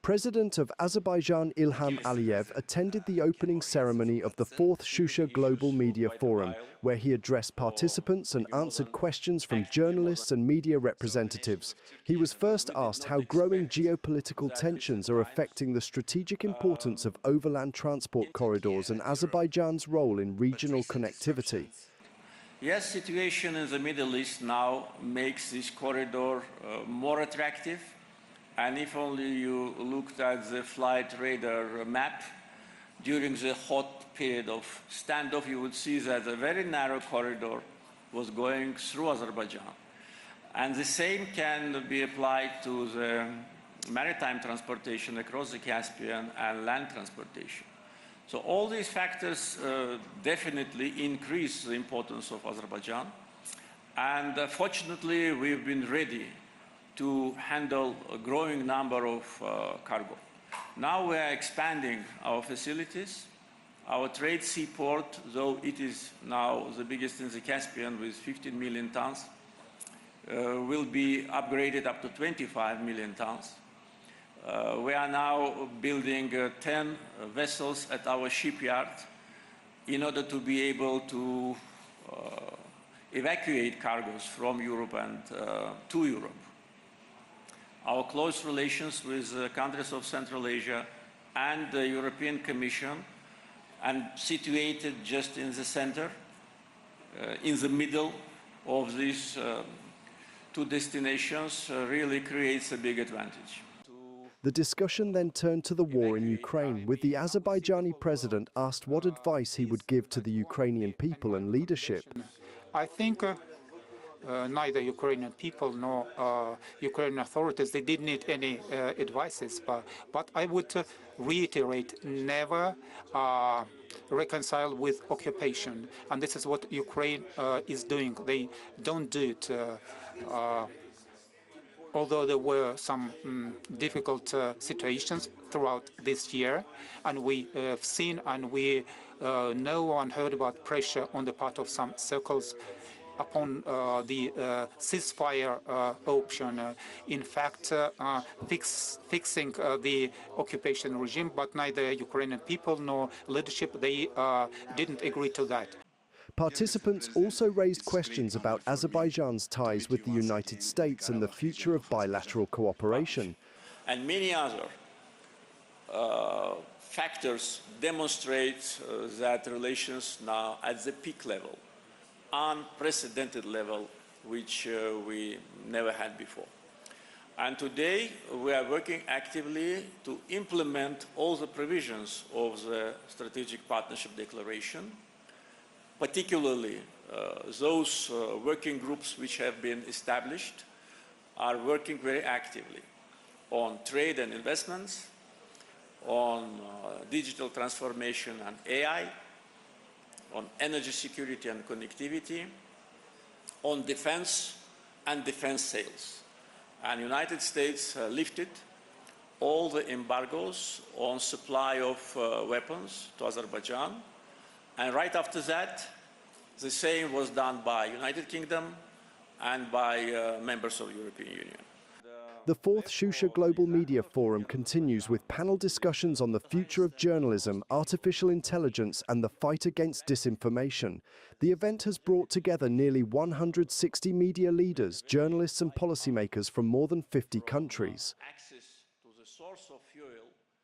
President of Azerbaijan Ilham Aliyev attended the opening ceremony of the 4th Shusha Global Media Forum, where he addressed participants and answered questions from journalists and media representatives. He was first asked how growing geopolitical tensions are affecting the strategic importance of overland transport corridors and Azerbaijan's role in regional connectivity. Yes, situation in the Middle East now makes this corridor more attractive. And if only you looked at the flight radar map, during the hot period of standoff, you would see that a very narrow corridor was going through Azerbaijan. And the same can be applied to the maritime transportation across the Caspian and land transportation. So all these factors definitely increase the importance of Azerbaijan. And fortunately, we've been ready to handle a growing number of cargo. Now we are expanding our facilities. Our trade seaport, though it is now the biggest in the Caspian with 15 million tons, will be upgraded up to 25 million tons. We are now building 10 vessels at our shipyard in order to be able to evacuate cargoes from Europe and to Europe. Our close relations with countries of Central Asia and the European Commission, and situated just in the center, in the middle of these two destinations, really creates a big advantage. The discussion then turned to the war in Ukraine, with the Azerbaijani president asked what advice he would give to the Ukrainian people and leadership. I think neither Ukrainian people nor Ukrainian authorities, they didn't need any advices, but I would reiterate, never reconcile with occupation. And this is what Ukraine is doing. They don't do it. Although there were some difficult situations throughout this year, and we have seen and we know and heard about pressure on the part of some circles upon the ceasefire option, in fact, fixing the occupation regime, but neither Ukrainian people nor leadership, they didn't agree to that. Participants also raised questions about Azerbaijan's ties with the United States and the future of bilateral cooperation. And many other factors demonstrate that relations now at the peak level, unprecedented level, which we never had before. And today we are working actively to implement all the provisions of the Strategic Partnership Declaration, particularly those working groups which have been established are working very actively on trade and investments, on digital transformation and AI, on energy security and connectivity, on defense and defense sales. And the United States lifted all the embargoes on supply of weapons to Azerbaijan. And right after that, the same was done by United Kingdom and by members of the European Union. The 4th Shusha Global Media Forum continues with panel discussions on the future of journalism, artificial intelligence and the fight against disinformation. The event has brought together nearly 160 media leaders, journalists and policymakers from more than 50 countries. Access to the source of fuel